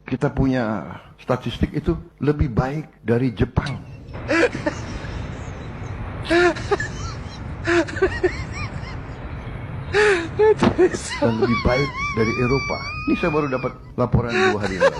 kita punya statistik itu lebih baik dari Jepang. Dan lebih baik dari Eropa. Ini saya baru dapat laporan 2 hari lalu.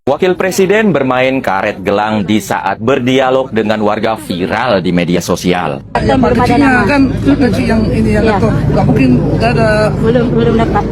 Wakil Presiden bermain karet gelang di saat berdialog dengan warga viral di media sosial. Kecilnya kan kecil yang ini yang laptop, nggak mungkin nggak ada. Belum dapat.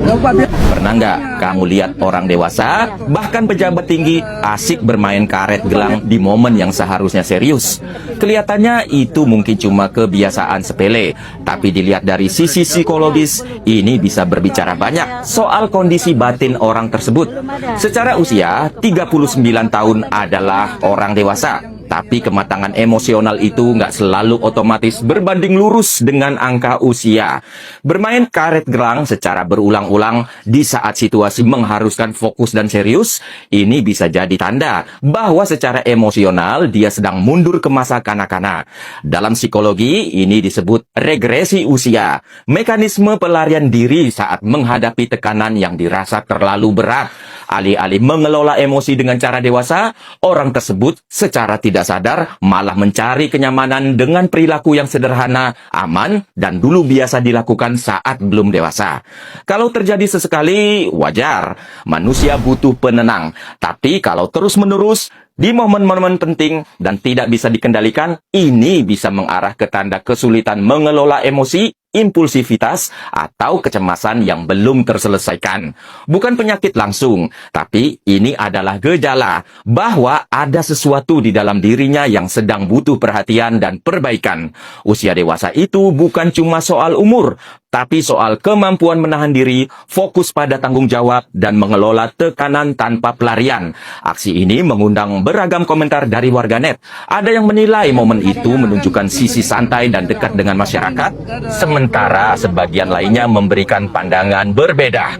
Pernah nggak kamu lihat orang dewasa, bahkan pejabat tinggi, asik bermain karet gelang di momen yang seharusnya serius? Kelihatannya itu mungkin cuma kebiasaan sepele, tapi dilihat dari sisi psikologis, ini bisa berbicara banyak soal kondisi batin orang tersebut. Secara usia, 39 tahun adalah orang dewasa, tapi kematangan emosional itu nggak selalu otomatis berbanding lurus dengan angka usia. Bermain karet gelang secara berulang-ulang di saat situasi mengharuskan fokus dan serius, ini bisa jadi tanda bahwa secara emosional dia sedang mundur ke masa kanak-kanak. Dalam psikologi, ini disebut regresi usia, mekanisme pelarian diri saat menghadapi tekanan yang dirasa terlalu berat. Alih-alih mengelola emosi dengan cara dewasa, orang tersebut secara tidak sadar malah mencari kenyamanan dengan perilaku yang sederhana, aman, dan dulu biasa dilakukan saat belum dewasa. Kalau terjadi sesekali, wajar. Manusia butuh penenang. Tapi kalau terus-menerus, di momen-momen penting dan tidak bisa dikendalikan, ini bisa mengarah ke tanda kesulitan mengelola emosi, impulsivitas, atau kecemasan yang belum terselesaikan. Bukan penyakit langsung, tapi ini adalah gejala bahwa ada sesuatu di dalam dirinya yang sedang butuh perhatian dan perbaikan. Usia dewasa itu bukan cuma soal umur, tapi soal kemampuan menahan diri, fokus pada tanggung jawab, dan mengelola tekanan tanpa pelarian. Aksi ini mengundang beragam komentar dari warganet. Ada yang menilai momen itu menunjukkan sisi santai dan dekat dengan masyarakat, sementara sebagian lainnya memberikan pandangan berbeda.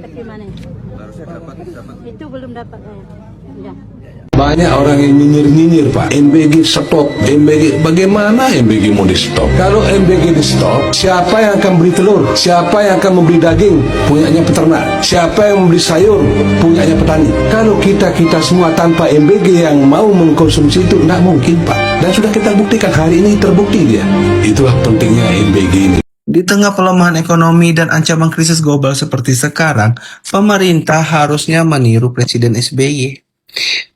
Itu belum dapat. Ya. Banyak orang yang nyinyir-nyinyir, Pak. MBG stop, MBG. Bagaimana MBG mau di stop? Kalau MBG di stop, siapa yang akan beli telur? Siapa yang akan membeli daging? Punyanya peternak. Siapa yang membeli sayur? Punyanya petani. Kalau kita semua tanpa MBG yang mau mengkonsumsi itu, tidak mungkin, Pak. Dan sudah kita buktikan, hari ini terbukti dia. Itulah pentingnya MBG ini. Di tengah pelemahan ekonomi dan ancaman krisis global seperti sekarang, pemerintah harusnya meniru Presiden SBY.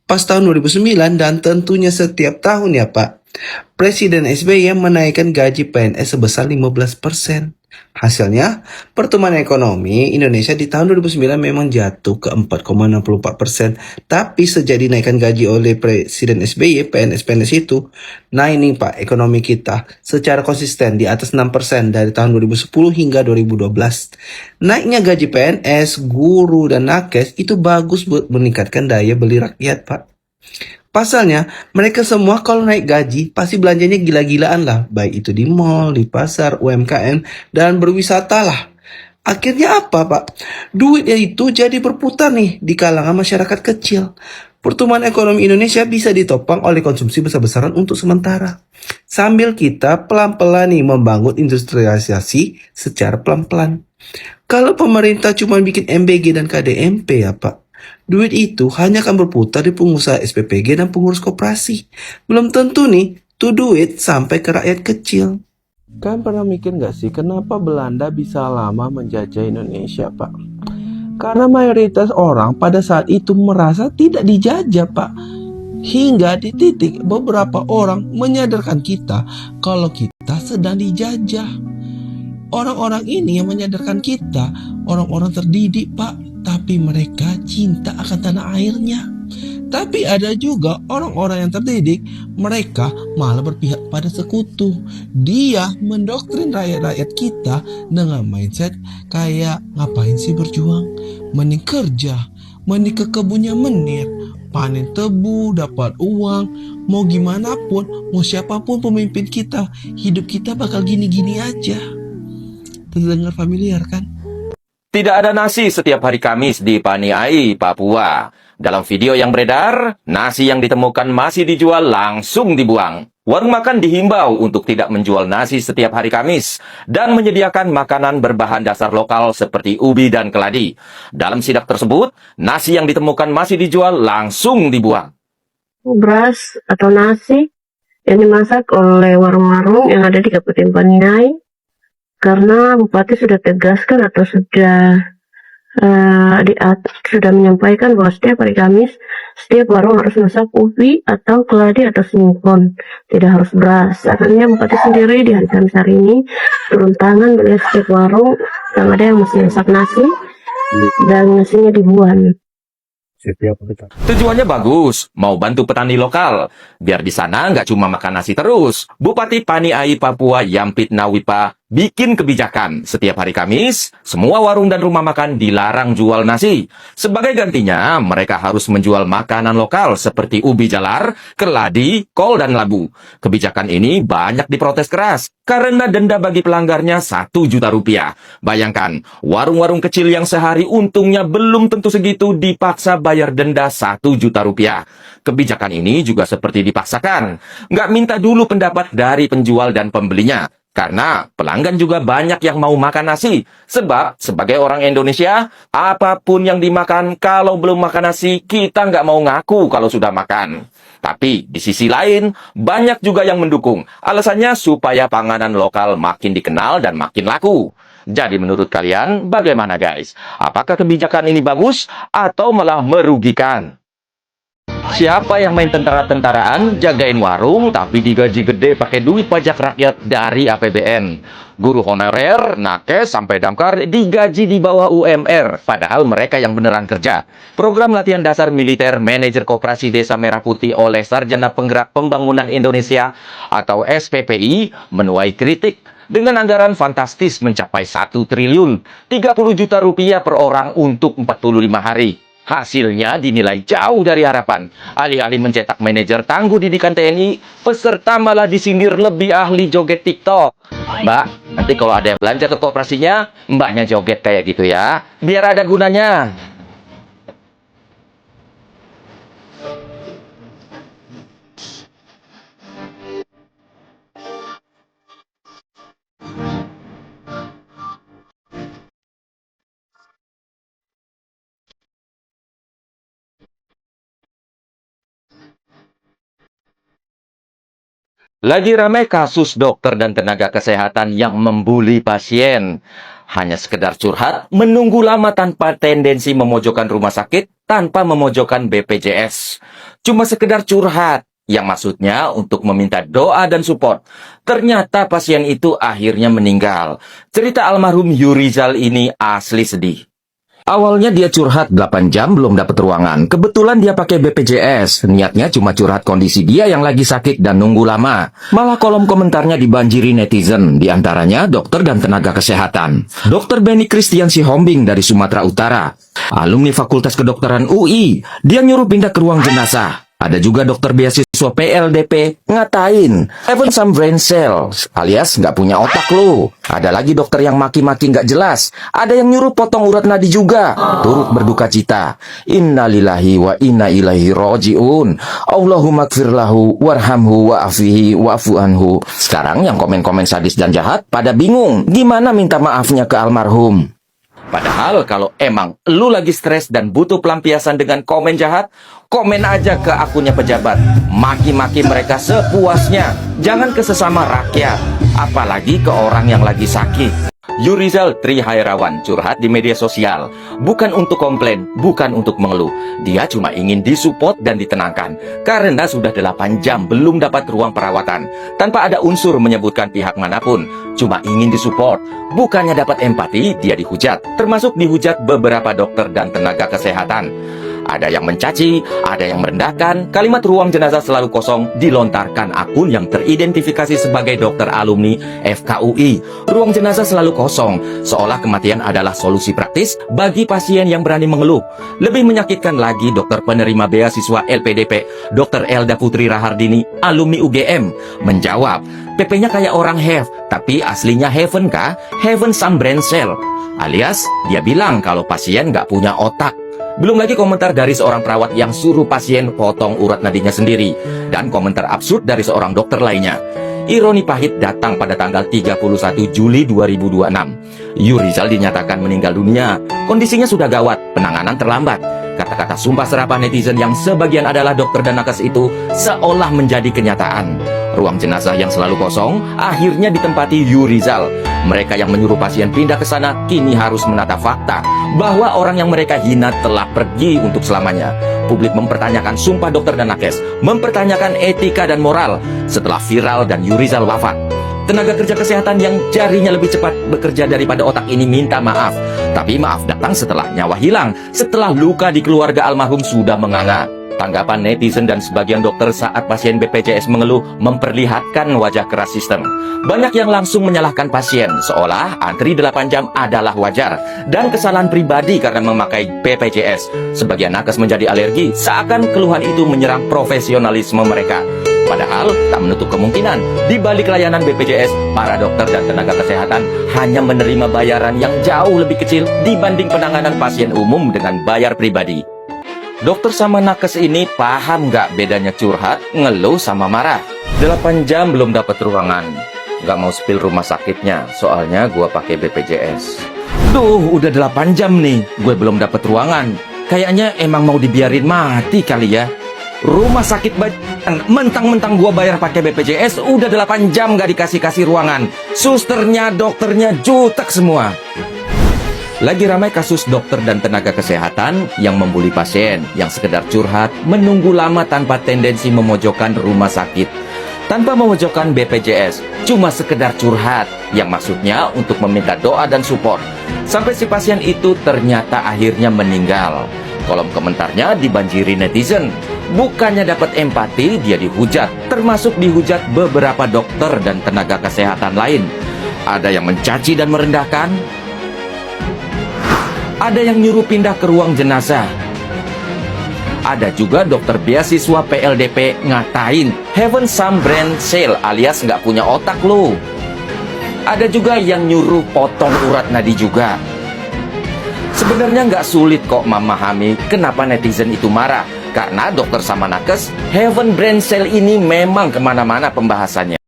Pas tahun 2009 dan tentunya setiap tahun ya Pak, Presiden SBY menaikkan gaji PNS sebesar 15%. Hasilnya, pertumbuhan ekonomi Indonesia di tahun 2009 memang jatuh ke 4,64%. Tapi sejak dinaikkan gaji oleh Presiden SBY, PNS-PNS itu naik nih Pak ekonomi kita secara konsisten di atas 6% dari tahun 2010 hingga 2012. Naiknya gaji PNS, guru, dan nakes itu bagus buat meningkatkan daya beli rakyat Pak. Pasalnya, mereka semua kalau naik gaji pasti belanjanya gila-gilaan lah, baik itu di mall, di pasar, UMKM, dan berwisata lah. Akhirnya apa Pak? Duitnya itu jadi berputar nih di kalangan masyarakat kecil. Pertumbuhan ekonomi Indonesia bisa ditopang oleh konsumsi besar-besaran untuk sementara. Sambil kita pelan-pelan nih membangun industrialisasi secara pelan-pelan. Kalau pemerintah cuma bikin MBG dan KDMP ya Pak, duit itu hanya akan berputar di pengusaha SPPG dan pengurus koperasi. Belum tentu nih, tuh duit sampai ke rakyat kecil. Kan pernah mikir gak sih kenapa Belanda bisa lama menjajah Indonesia, Pak? Karena mayoritas orang pada saat itu merasa tidak dijajah, Pak. Hingga di titik beberapa orang menyadarkan kita kalau kita sedang dijajah. Orang-orang ini yang menyadarkan kita, orang-orang terdidik, Pak. Tapi mereka cinta akan tanah airnya. Tapi ada juga orang-orang yang terdidik, mereka malah berpihak pada sekutu. Dia mendoktrin rakyat-rakyat kita dengan mindset kayak ngapain sih berjuang? Mending kerja, mending ke kebunnya menir, panen tebu, dapat uang. Mau gimana pun, mau siapapun pemimpin kita, hidup kita bakal gini-gini aja. Terdengar familiar kan? Tidak ada nasi setiap hari Kamis di Paniai, Papua. Dalam video yang beredar, nasi yang ditemukan masih dijual langsung dibuang. Warung makan dihimbau untuk tidak menjual nasi setiap hari Kamis dan menyediakan makanan berbahan dasar lokal seperti ubi dan keladi. Dalam sidak tersebut, nasi yang ditemukan masih dijual langsung dibuang. Beras atau nasi yang dimasak oleh warung-warung yang ada di Kabupaten Paniai, karena Bupati sudah tegaskan atau sudah menyampaikan bahwa setiap hari Kamis setiap warung harus masak ubi atau keladi atau singkong, tidak harus beras. Akhirnya Bupati sendiri di hari Kamis hari ini turun tangan melihat setiap warung yang ada yang masih masak nasi dan nasinya dibuang. Tujuannya bagus, mau bantu petani lokal, biar di sana nggak cuma makan nasi terus. Bupati Paniai Papua Yampit Nawipa bikin kebijakan. Setiap hari Kamis, semua warung dan rumah makan dilarang jual nasi. Sebagai gantinya, mereka harus menjual makanan lokal seperti ubi jalar, keladi, kol, dan labu. Kebijakan ini banyak diprotes keras karena denda bagi pelanggarnya 1 juta rupiah. Bayangkan, warung-warung kecil yang sehari untungnya belum tentu segitu dipaksa bayar denda 1 juta rupiah. Kebijakan ini juga seperti dipaksakan. Nggak minta dulu pendapat dari penjual dan pembelinya. Karena pelanggan juga banyak yang mau makan nasi. Sebab sebagai orang Indonesia, apapun yang dimakan, kalau belum makan nasi, kita nggak mau ngaku kalau sudah makan. Tapi di sisi lain, banyak juga yang mendukung. Alasannya supaya panganan lokal makin dikenal dan makin laku. Jadi menurut kalian, bagaimana guys? Apakah kebijakan ini bagus atau malah merugikan? Siapa yang main tentara-tentaraan, jagain warung, tapi digaji gede pakai duit pajak rakyat dari APBN? Guru honorer, nakes, sampai damkar digaji di bawah UMR, padahal mereka yang beneran kerja. Program latihan dasar militer manajer koperasi Desa Merah Putih oleh Sarjana Penggerak Pembangunan Indonesia atau SPPI menuai kritik. Dengan anggaran fantastis mencapai 1 triliun, 30 juta rupiah per orang untuk 45 hari. Hasilnya dinilai jauh dari harapan. Alih-alih mencetak manajer tangguh didikan TNI, peserta malah disindir lebih ahli joget TikTok. Mbak, nanti kalau ada yang belanja ke kooperasinya, mbaknya joget kayak gitu ya. Biar ada gunanya. Lagi ramai kasus dokter dan tenaga kesehatan yang membuli pasien. Hanya sekedar curhat, menunggu lama tanpa tendensi memojokkan rumah sakit, tanpa memojokkan BPJS. Cuma sekedar curhat, yang maksudnya untuk meminta doa dan support. Ternyata pasien itu akhirnya meninggal. Cerita almarhum Yurizal ini asli sedih. Awalnya dia curhat 8 jam belum dapat ruangan. Kebetulan dia pakai BPJS. Niatnya cuma curhat kondisi dia yang lagi sakit dan nunggu lama. Malah kolom komentarnya dibanjiri netizen, diantaranya dokter dan tenaga kesehatan. Dr. Benny Christian Sihombing dari Sumatera Utara, alumni Fakultas Kedokteran UI, dia nyuruh pindah ke ruang jenazah. Ada juga dokter beasiswa PLDP ngatain, even some brain cells, alias nggak punya otak lo. Ada lagi dokter yang maki-maki nggak jelas. Ada yang nyuruh potong urat nadi juga. Turut berduka cita. Innalillahi wa inna ilaihi roji'un. Allahumma gfir lahu warhamhu wa'afihi wa'fu anhu. Sekarang yang komen-komen sadis dan jahat pada bingung gimana minta maafnya ke almarhum. Padahal kalau emang lu lagi stres dan butuh pelampiasan dengan komen jahat, komen aja ke akunnya pejabat. Maki-maki mereka sepuasnya. Jangan ke sesama rakyat, apalagi ke orang yang lagi sakit. Yurizal Tri Hairawan curhat di media sosial. Bukan untuk komplain, bukan untuk mengeluh. Dia cuma ingin disupport dan ditenangkan. Karena sudah 8 jam belum dapat ruang perawatan. Tanpa ada unsur menyebutkan pihak manapun. Cuma ingin disupport. Bukannya dapat empati, dia dihujat. Termasuk dihujat beberapa dokter dan tenaga kesehatan. Ada yang mencaci, ada yang merendahkan. Kalimat ruang jenazah selalu kosong dilontarkan akun yang teridentifikasi sebagai dokter alumni FKUI. Ruang jenazah selalu kosong, seolah kematian adalah solusi praktis bagi pasien yang berani mengeluh. Lebih menyakitkan lagi dokter penerima beasiswa LPDP, Dr. Elda Putri Rahardini, alumni UGM, menjawab, PP-nya kayak orang have, tapi aslinya heaven kah? Heaven some brain cell. Alias, dia bilang kalau pasien nggak punya otak. Belum lagi komentar dari seorang perawat yang suruh pasien potong urat nadinya sendiri, dan komentar absurd dari seorang dokter lainnya. Ironi pahit datang pada tanggal 31 Juli 2026. Yurizal dinyatakan meninggal dunia. Kondisinya sudah gawat, penanganan terlambat. Kata-kata sumpah serapah netizen yang sebagian adalah dokter dan nakes itu seolah menjadi kenyataan. Ruang jenazah yang selalu kosong akhirnya ditempati Yurizal. Mereka yang menyuruh pasien pindah ke sana kini harus menata fakta bahwa orang yang mereka hina telah pergi untuk selamanya. Publik mempertanyakan sumpah dokter dan nakes, mempertanyakan etika dan moral setelah viral dan Yurizal wafat. Tenaga kerja kesehatan yang jarinya lebih cepat bekerja daripada otak ini minta maaf. Tapi maaf datang setelah nyawa hilang, setelah luka di keluarga almarhum sudah menganga. Tanggapan netizen dan sebagian dokter saat pasien BPJS mengeluh memperlihatkan wajah keras sistem. Banyak yang langsung menyalahkan pasien, seolah antri 8 jam adalah wajar dan kesalahan pribadi karena memakai BPJS. Sebagian nakes menjadi alergi, seakan keluhan itu menyerang profesionalisme mereka. Padahal tak menutup kemungkinan di balik layanan BPJS, para dokter dan tenaga kesehatan hanya menerima bayaran yang jauh lebih kecil dibanding penanganan pasien umum dengan bayar pribadi. Dokter sama nakes ini paham nggak bedanya curhat, ngeluh sama marah? 8 jam belum dapat ruangan. Nggak mau spill rumah sakitnya, soalnya gua pakai BPJS. Duh, udah 8 jam nih, gue belum dapat ruangan. Kayaknya emang mau dibiarin mati kali ya. Rumah sakit mentang-mentang gua bayar pakai BPJS, udah 8 jam nggak dikasih-kasih ruangan. Susternya, dokternya jutek semua. Lagi ramai kasus dokter dan tenaga kesehatan yang membuli pasien, yang sekedar curhat, menunggu lama tanpa tendensi memojokkan rumah sakit. Tanpa memojokkan BPJS, cuma sekedar curhat, yang maksudnya untuk meminta doa dan support. Sampai si pasien itu ternyata akhirnya meninggal. Kolom komentarnya dibanjiri netizen. Bukannya dapat empati, dia dihujat, termasuk dihujat beberapa dokter dan tenaga kesehatan lain. Ada yang mencaci dan merendahkan, ada yang nyuruh pindah ke ruang jenazah. Ada juga dokter beasiswa PLDP ngatain Heaven some brain cell alias nggak punya otak lo. Ada juga yang nyuruh potong urat nadi juga. Sebenarnya nggak sulit kok memahami kenapa netizen itu marah. Karena dokter sama nakes, Heaven brain cell ini memang kemana-mana pembahasannya.